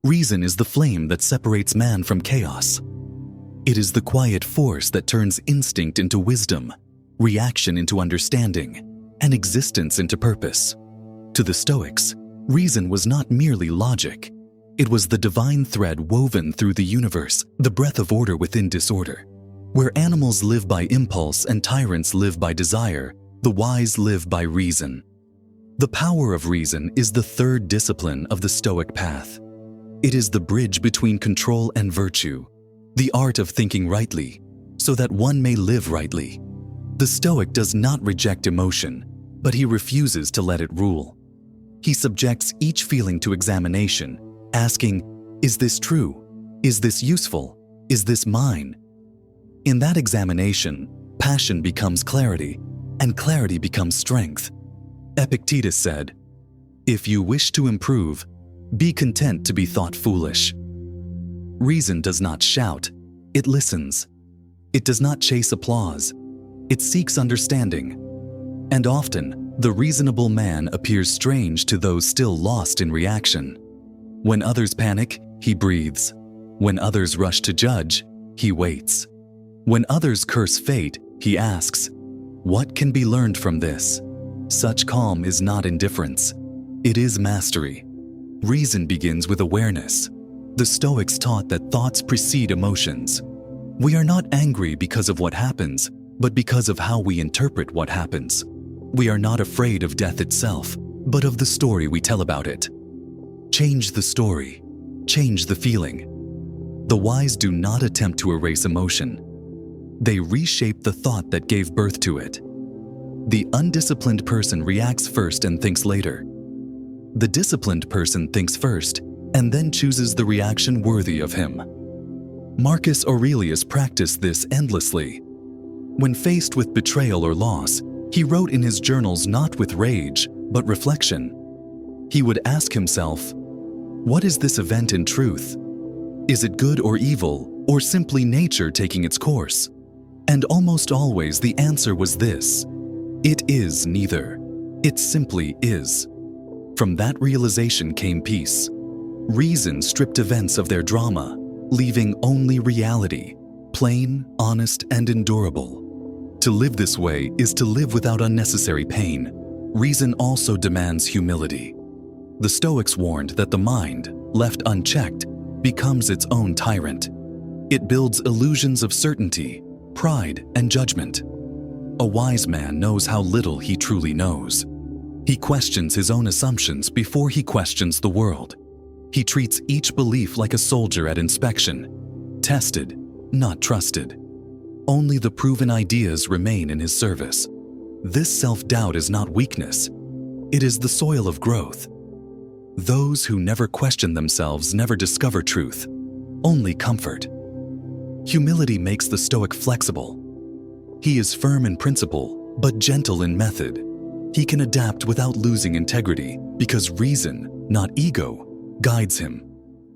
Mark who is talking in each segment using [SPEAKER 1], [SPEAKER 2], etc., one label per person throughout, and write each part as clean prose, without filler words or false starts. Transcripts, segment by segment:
[SPEAKER 1] Reason is the flame that separates man from chaos. It is the quiet force that turns instinct into wisdom, reaction into understanding, and existence into purpose. To the Stoics, reason was not merely logic. It was the divine thread woven through the universe, the breath of order within disorder. Where animals live by impulse and tyrants live by desire, the wise live by reason. The power of reason is the third discipline of the Stoic path. It is the bridge between control and virtue, the art of thinking rightly, so that one may live rightly. The Stoic does not reject emotion, but he refuses to let it rule. He subjects each feeling to examination, asking, "Is this true? Is this useful? Is this mine?" In that examination, passion becomes clarity, and clarity becomes strength. Epictetus said, "If you wish to improve, be content to be thought foolish." Reason does not shout, it listens. It does not chase applause, it seeks understanding. And often, the reasonable man appears strange to those still lost in reaction. When others panic, he breathes. When others rush to judge, he waits. When others curse fate, he asks, "What can be learned from this?" Such calm is not indifference. It is mastery. Reason begins with awareness. The Stoics taught that thoughts precede emotions. We are not angry because of what happens, but because of how we interpret what happens. We are not afraid of death itself, but of the story we tell about it. Change the story. Change the feeling. The wise do not attempt to erase emotion. They reshape the thought that gave birth to it. The undisciplined person reacts first and thinks later. The disciplined person thinks first and then chooses the reaction worthy of him. Marcus Aurelius practiced this endlessly. When faced with betrayal or loss, he wrote in his journals not with rage, but reflection. He would ask himself, "What is this event in truth? Is it good or evil, or simply nature taking its course?" And almost always the answer was this: it is neither. It simply is. From that realization came peace. Reason stripped events of their drama, leaving only reality, plain, honest, and endurable. To live this way is to live without unnecessary pain. Reason also demands humility. The Stoics warned that the mind, left unchecked, becomes its own tyrant. It builds illusions of certainty, pride, and judgment. A wise man knows how little he truly knows. He questions his own assumptions before he questions the world. He treats each belief like a soldier at inspection, tested, not trusted. Only the proven ideas remain in his service. This self-doubt is not weakness. It is the soil of growth. Those who never question themselves never discover truth, only comfort. Humility makes the Stoic flexible. He is firm in principle, but gentle in method. He can adapt without losing integrity because reason, not ego, guides him.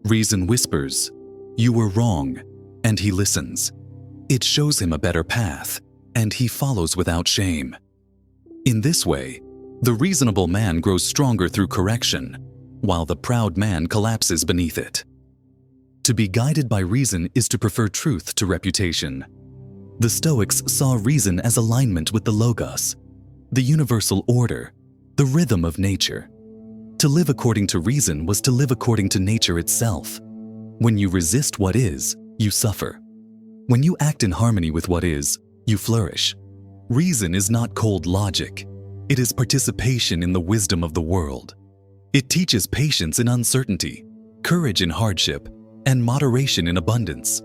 [SPEAKER 1] Reason whispers, "You were wrong," and he listens. It shows him a better path, and he follows without shame. In this way, the reasonable man grows stronger through correction, while the proud man collapses beneath it. To be guided by reason is to prefer truth to reputation. The Stoics saw reason as alignment with the Logos, the universal order, the rhythm of nature. To live according to reason was to live according to nature itself. When you resist what is, you suffer. When you act in harmony with what is, you flourish. Reason is not cold logic. It is participation in the wisdom of the world. It teaches patience in uncertainty, courage in hardship, and moderation in abundance.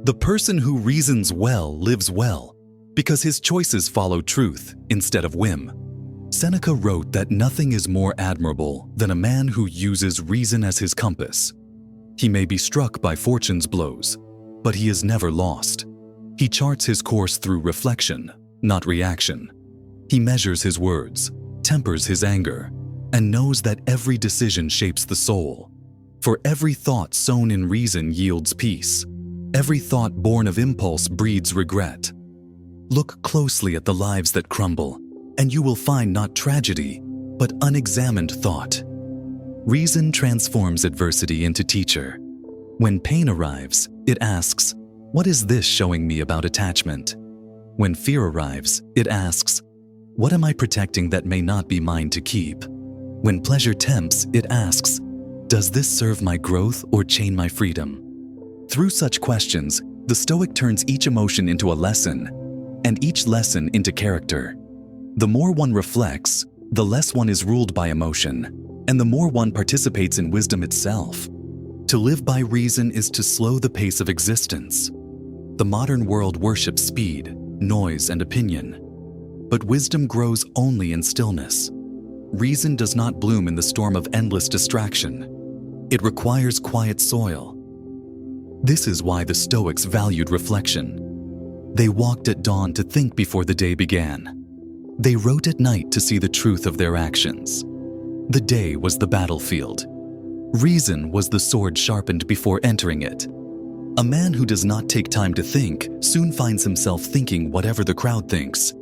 [SPEAKER 1] The person who reasons well lives well, because his choices follow truth instead of whim. Seneca wrote that nothing is more admirable than a man who uses reason as his compass. He may be struck by fortune's blows, but he is never lost. He charts his course through reflection, not reaction. He measures his words, tempers his anger, and knows that every decision shapes the soul. For every thought sown in reason yields peace. Every thought born of impulse breeds regret. Look closely at the lives that crumble, and you will find not tragedy, but unexamined thought. Reason transforms adversity into teacher. When pain arrives, it asks, "What is this showing me about attachment?" When fear arrives, it asks, "What am I protecting that may not be mine to keep?" When pleasure tempts, it asks, "Does this serve my growth or chain my freedom?" Through such questions, the Stoic turns each emotion into a lesson, and each lesson into character. The more one reflects, the less one is ruled by emotion, and the more one participates in wisdom itself. To live by reason is to slow the pace of existence. The modern world worships speed, noise, and opinion. But wisdom grows only in stillness. Reason does not bloom in the storm of endless distraction. It requires quiet soil. This is why the Stoics valued reflection. They walked at dawn to think before the day began. They wrote at night to see the truth of their actions. The day was the battlefield. Reason was the sword sharpened before entering it. A man who does not take time to think soon finds himself thinking whatever the crowd thinks.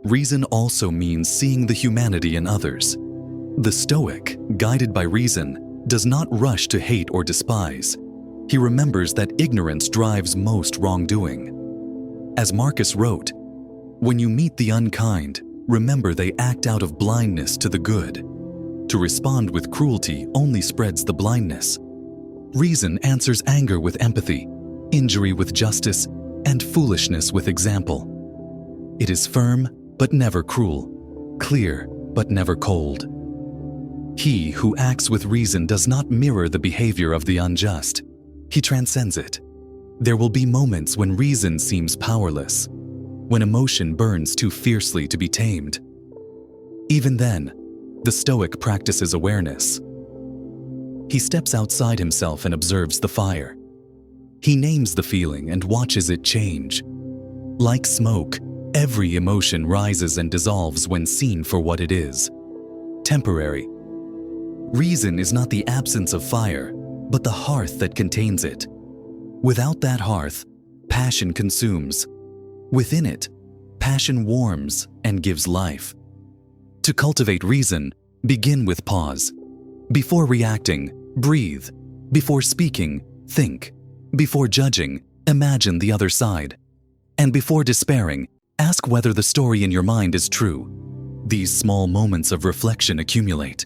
[SPEAKER 1] Reason also means seeing the humanity in others. The Stoic, guided by reason, does not rush to hate or despise. He remembers that ignorance drives most wrongdoing. As Marcus wrote, "When you meet the unkind, remember they act out of blindness to the good. To respond with cruelty only spreads the blindness. Reason answers anger with empathy, injury with justice, and foolishness with example. It is firm, but never cruel, clear, but never cold. He who acts with reason does not mirror the behavior of the unjust. He transcends it. There will be moments when reason seems powerless, when emotion burns too fiercely to be tamed. Even then, the Stoic practices awareness. He steps outside himself and observes the fire. He names the feeling and watches it change. Like smoke, every emotion rises and dissolves when seen for what it is: temporary. Reason is not the absence of fire, but the hearth that contains it. Without that hearth, passion consumes. Within it, passion warms and gives life. To cultivate reason, begin with pause. Before reacting, breathe. Before speaking, think. Before judging, imagine the other side. And before despairing, ask whether the story in your mind is true. These small moments of reflection accumulate.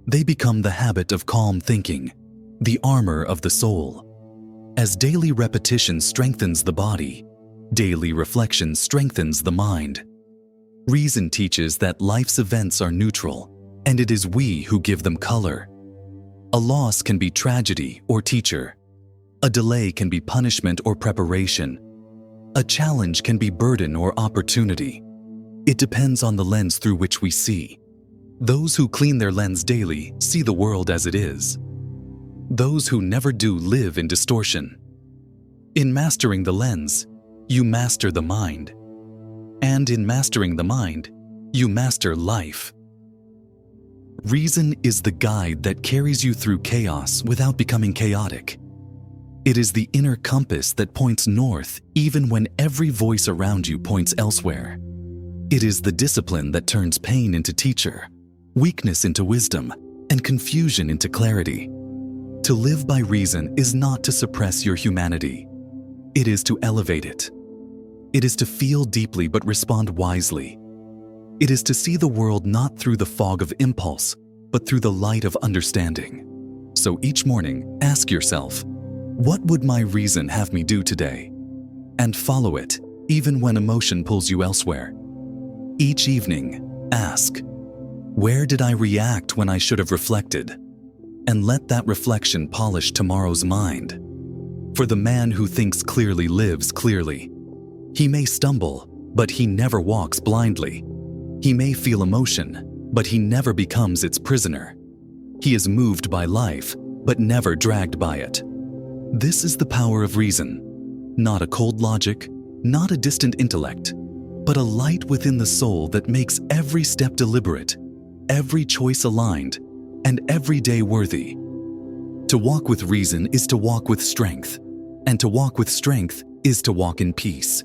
[SPEAKER 1] They become the habit of calm thinking, the armor of the soul. As daily repetition strengthens the body, daily reflection strengthens the mind. Reason teaches that life's events are neutral, and it is we who give them color. A loss can be tragedy or teacher. A delay can be punishment or preparation. A challenge can be burden or opportunity. It depends on the lens through which we see. Those who clean their lens daily see the world as it is. Those who never do live in distortion. In mastering the lens, you master the mind. And in mastering the mind, you master life. Reason is the guide that carries you through chaos without becoming chaotic. It is the inner compass that points north even when every voice around you points elsewhere. It is the discipline that turns pain into teacher, weakness into wisdom, and confusion into clarity. To live by reason is not to suppress your humanity. It is to elevate it. It is to feel deeply but respond wisely. It is to see the world not through the fog of impulse, but through the light of understanding. So each morning, ask yourself, what would my reason have me do today? And follow it, even when emotion pulls you elsewhere. Each evening, ask, where did I react when I should have reflected? And let that reflection polish tomorrow's mind. For the man who thinks clearly lives clearly. He may stumble, but he never walks blindly. He may feel emotion, but he never becomes its prisoner. He is moved by life, but never dragged by it. This is the power of reason. Not a cold logic, not a distant intellect, but a light within the soul that makes every step deliberate, every choice aligned, and every day worthy. To walk with reason is to walk with strength, and to walk with strength is to walk in peace.